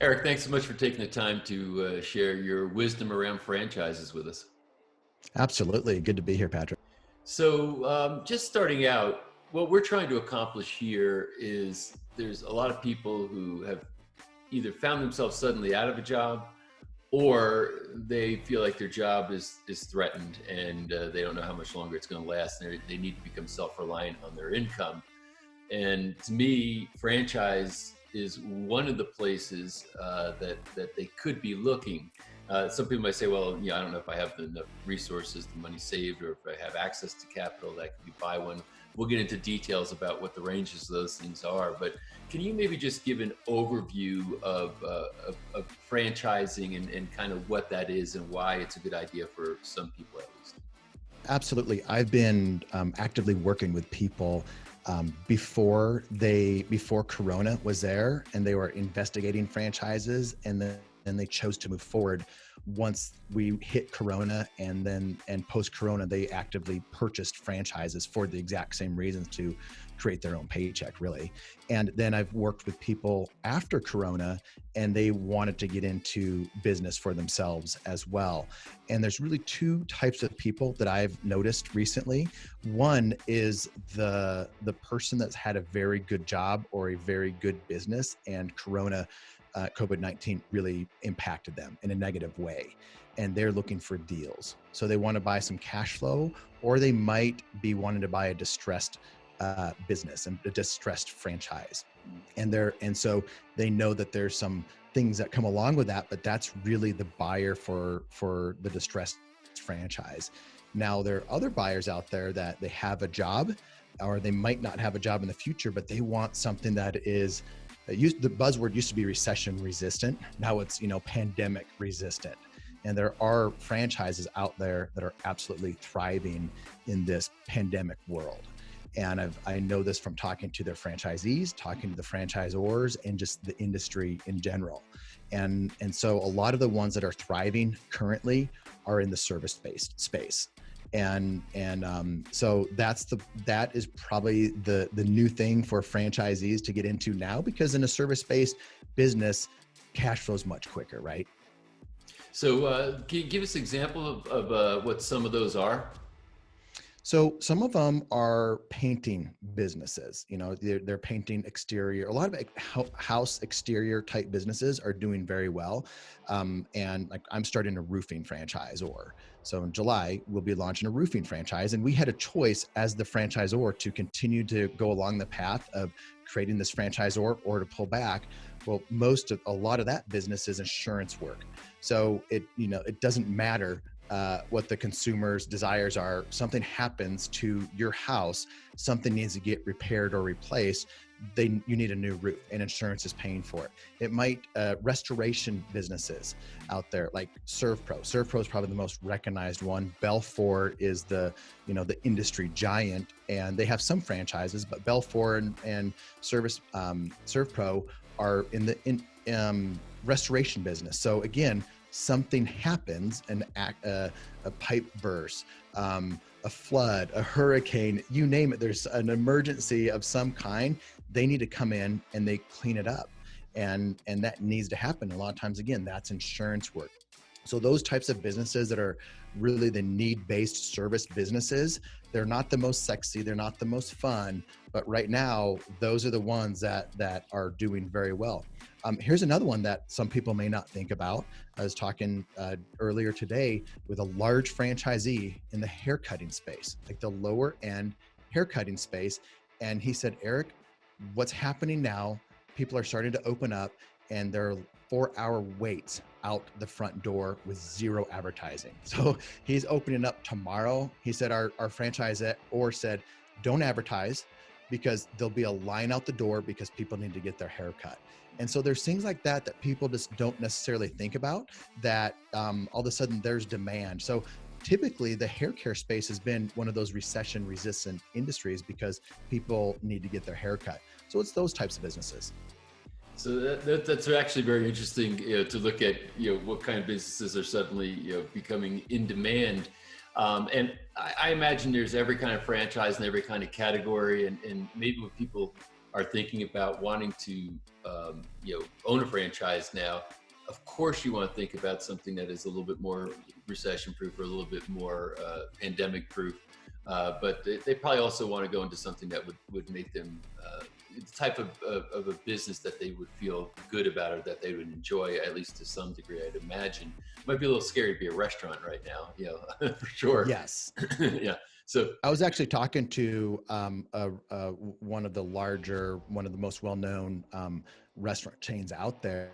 Erik, thanks so much for taking the time to share your wisdom around franchises with us. Absolutely. Good to be here, Patrick. Just starting out, what we're trying to accomplish here is there's a lot of people who have either found themselves suddenly out of a job or they feel like their job is threatened and they don't know how much longer it's going to last. And they need to become self-reliant on their income. And to me, franchise is one of the places that they could be looking. Some people might say, well, I don't know if I have enough resources, the money saved, or if I have access to capital that I can buy one. We'll get into details about what the ranges of those things are. But can you maybe just give an overview of franchising and kind of what that is and why it's a good idea for some people at least? Absolutely. I've been actively working with people before Corona was there, and they were investigating franchises, and they chose to move forward once we hit Corona, and post Corona, they actively purchased franchises for the exact same reasons, to create their own paycheck, really. And then I've worked with people after Corona, and they wanted to get into business for themselves as well. And there's really two types of people that I've noticed recently. One is the person that's had a very good job or a very good business, and COVID-19 really impacted them in a negative way. And they're looking for deals. So they want to buy some cash flow, or they might be wanting to buy a distressed business and a distressed franchise. And so they know that there's some things that come along with that, but that's really the buyer for the distressed franchise. Now, there are other buyers out there that they have a job, or they might not have a job in the future, but they want something that is the buzzword used to be recession resistant. Now it's, pandemic resistant. And there are franchises out there that are absolutely thriving in this pandemic world. And I know this from talking to their franchisees, talking to the franchisors, and just the industry in general. And so a lot of the ones that are thriving currently are in the service-based space. So that is probably the new thing for franchisees to get into now, because in a service-based business, cash flow is much quicker, right? Can you give us an example of what some of those are? So some of them are painting businesses. They're painting exterior. A lot of house exterior type businesses are doing very well. And like, I'm starting a roofing franchisor. So in July, we'll be launching a roofing franchise. And we had a choice as the franchisor to continue to go along the path of creating this franchisor, or to pull back. Well, a lot of that business is insurance work. So it doesn't matter what the consumer's desires are. Something happens to your house, something needs to get repaired or replaced, you need a new roof, and insurance is paying for it. It might restoration businesses out there like ServPro. ServPro is probably the most recognized one. Belfor is the industry giant, and they have some franchises, but Belfor and ServPro are in the restoration business. So again, something happens, a pipe burst, a flood, a hurricane, you name it, there's an emergency of some kind, they need to come in and they clean it up. And that needs to happen. A lot of times, again, that's insurance work. So those types of businesses that are really the need-based service businesses, they're not the most sexy, they're not the most fun, but right now, those are the ones that are doing very well. Here's another one that some people may not think about. I was talking earlier today with a large franchisee in the haircutting space, like the lower end haircutting space. And he said, Erik, what's happening now, people are starting to open up, and there are 4-hour waits out the front door with zero advertising. So he's opening up tomorrow. He said our franchisor said, don't advertise, because there'll be a line out the door because people need to get their hair cut. And so there's things like that people just don't necessarily think about, that all of a sudden there's demand. So typically the hair care space has been one of those recession resistant industries because people need to get their hair cut. So it's those types of businesses. So that's actually very interesting, to look at, what kind of businesses are suddenly, becoming in demand. And I imagine there's every kind of franchise and every kind of category, and maybe what people are thinking about wanting to, own a franchise now, of course you want to think about something that is a little bit more recession proof or a little bit more pandemic proof. But they probably also want to go into something that would make them the type of a business that they would feel good about or that they would enjoy, at least to some degree, I'd imagine. It might be a little scary to be a restaurant right now, for sure. Yes. Yeah. So I was actually talking to one of the most well-known restaurant chains out there,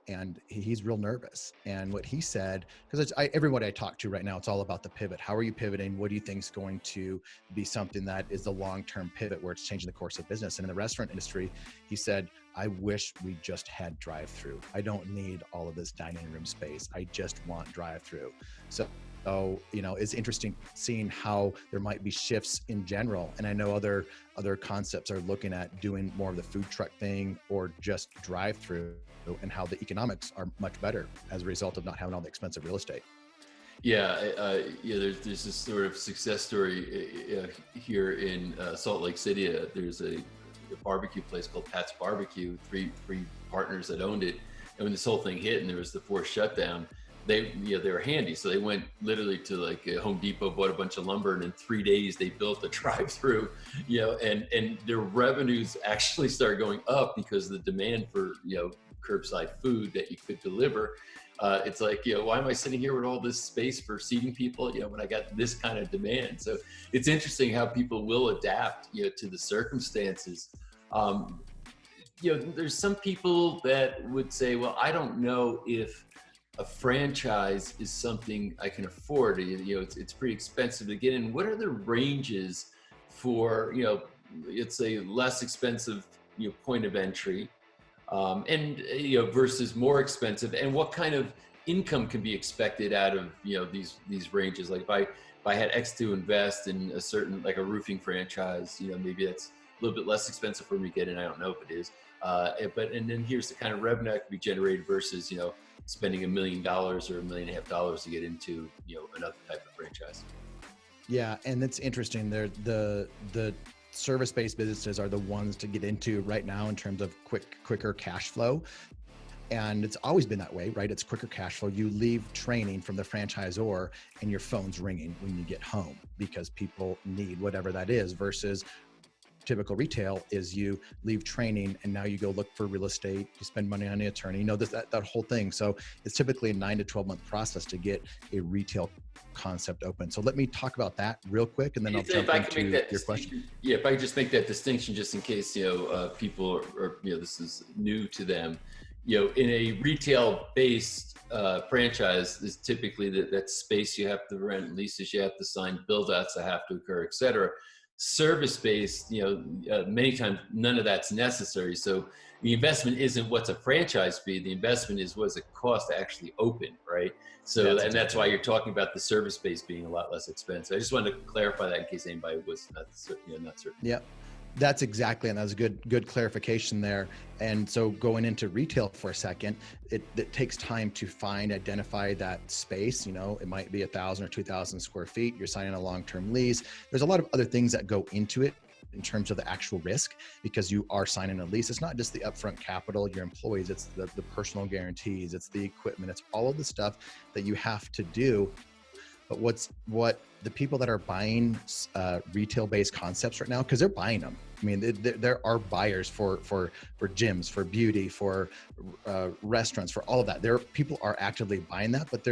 and he's real nervous. And what he said, because everybody I talk to right now, it's all about the pivot. How are you pivoting? What do you think is going to be something that is the long-term pivot where it's changing the course of business? And in the restaurant industry, he said, I wish we just had drive-through. I don't need all of this dining room space. I just want drive-through. So, it's interesting seeing how there might be shifts in general. And I know other concepts are looking at doing more of the food truck thing or just drive-through, and how the economics are much better as a result of not having all the expensive real estate. yeah, there's this sort of success story here in Salt Lake City. There's a barbecue place called Pat's Barbecue, three partners that owned it. And when this whole thing hit and there was the forced shutdown, they were handy. So they went literally to like a Home Depot, bought a bunch of lumber, and in 3 days they built a drive-through, and their revenues actually started going up because of the demand for, curbside food that you could deliver. It's like, why am I sitting here with all this space for seating people, when I got this kind of demand? So it's interesting how people will adapt, to the circumstances. There's some people that would say, well, I don't know if a franchise is something I can afford. It's pretty expensive to get in. What are the ranges for, it's a less expensive, point of entry, and versus more expensive, and what kind of income can be expected out of these ranges? Like if I had X to invest in a certain, like a roofing franchise, maybe that's a little bit less expensive for me to get in. I don't know if it is, and then here's the kind of revenue that can be generated versus spending $1 million or $1.5 million to get into another type of franchise. Yeah, and it's interesting. The service-based businesses are the ones to get into right now in terms of quicker cash flow. And it's always been that way, right? It's quicker cash flow. You leave training from the franchisor and your phone's ringing when you get home because people need whatever that is, versus typical retail is you leave training and now you go look for real estate, you spend money on the attorney, that whole thing. So it's typically a 9 to 12 month process to get a retail concept open. So let me talk about that real quick, and then I'll jump into your question. Yeah, if I just make that distinction, just in case people are this is new to them. In a retail-based franchise, is typically that space you have to rent, leases you have to sign, build-outs that have to occur, et cetera. Service-based, many times none of that's necessary. So the investment isn't what's a franchise fee. The investment is what's it cost to actually open, right? So that's why you're talking about the service-based being a lot less expensive. I just wanted to clarify that in case anybody was not certain. Yeah. That's exactly, and that was a good clarification there. And so going into retail for a second, it takes time to identify that space. It might be 1,000 or 2,000 square feet. You're signing a long-term lease. There's a lot of other things that go into it in terms of the actual risk, because you are signing a lease. It's not just the upfront capital, your employees, it's the personal guarantees, it's the equipment, it's all of the stuff that you have to do. But what the people that are buying retail-based concepts right now, because they're buying them. I mean, there are buyers for gyms, for beauty, for restaurants, for all of that. People are actively buying that, but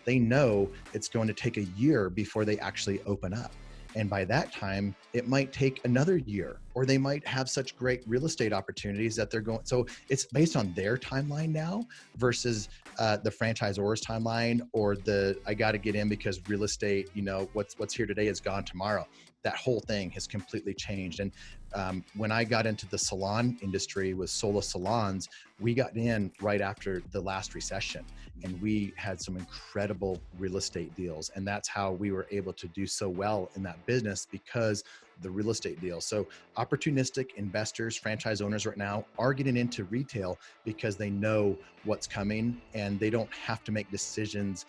they know it's going to take a year before they actually open up. And by that time, it might take another year, or they might have such great real estate opportunities that they're going. So it's based on their timeline now versus the franchisor's timeline, or I got to get in because real estate, what's here today is gone tomorrow. That whole thing has completely changed. And when I got into the salon industry with solo salons, we got in right after the last recession, and we had some incredible real estate deals. And that's how we were able to do so well in that business, because the real estate deal. So opportunistic investors, franchise owners right now are getting into retail because they know what's coming, and they don't have to make decisions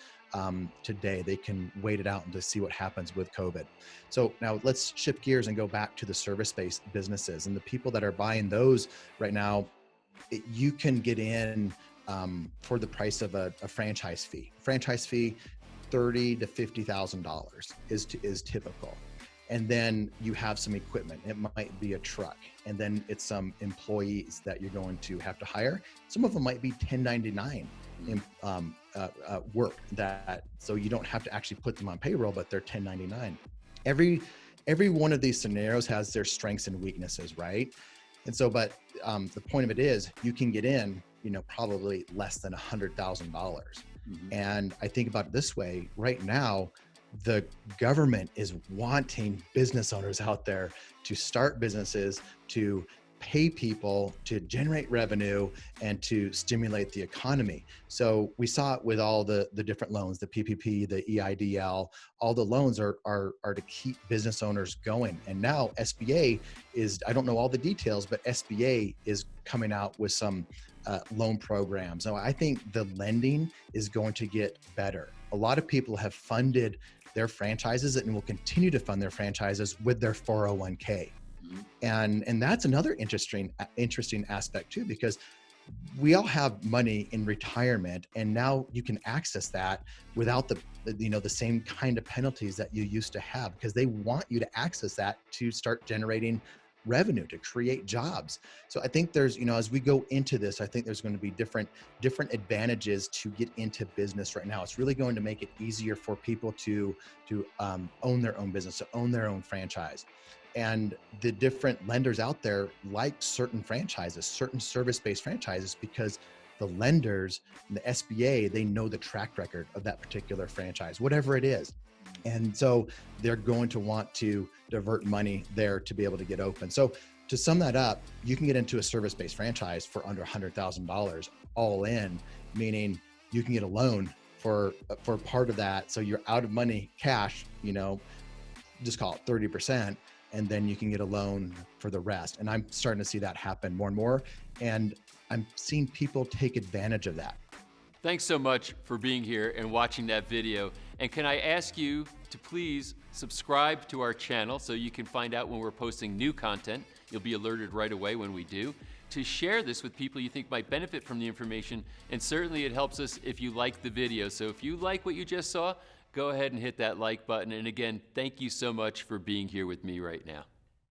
today. They can wait it out and to see what happens with COVID. So now let's shift gears and go back to the service-based businesses and the people that are buying those right now. You can get in for the price of a franchise fee. Franchise fee, $30,000 to $50,000 is typical. And then you have some equipment. It might be a truck, and then it's some employees that you're going to have to hire. Some of them might be 1099 work, that so you don't have to actually put them on payroll, but they're 1099. Every one of these scenarios has their strengths and weaknesses, right? And so, but the point of it is, you can get in, probably less than $100,000. And I think about it this way: right now, the government is wanting business owners out there to start businesses, to pay people, to generate revenue, and to stimulate the economy. So we saw it with all the different loans, the PPP, the EIDL, all the loans are to keep business owners going. And now SBA is, I don't know all the details, but SBA is coming out with some loan programs. So I think the lending is going to get better. A lot of people have funded their franchises and will continue to fund their franchises with their 401k. And that's another interesting aspect too, because we all have money in retirement, and now you can access that without the same kind of penalties that you used to have, because they want you to access that to start generating revenue, to create jobs. So I think there's, as we go into this, I think there's going to be different advantages to get into business right now. It's really going to make it easier for people to own their own business, to own their own franchise. And the different lenders out there like certain franchises, certain service-based franchises, because the lenders, the SBA, they know the track record of that particular franchise, whatever it is. And so they're going to want to divert money there to be able to get open. So to sum that up, you can get into a service-based franchise for under $100,000 all in, meaning you can get a loan for part of that. So you're out of money cash, just call it 30%. And then you can get a loan for the rest. And I'm starting to see that happen more and more. And I'm seeing people take advantage of that. Thanks so much for being here and watching that video. And can I ask you to please subscribe to our channel so you can find out when we're posting new content. You'll be alerted right away when we do. To share this with people you think might benefit from the information. And certainly it helps us if you like the video. So if you like what you just saw, go ahead and hit that like button. And again, thank you so much for being here with me right now.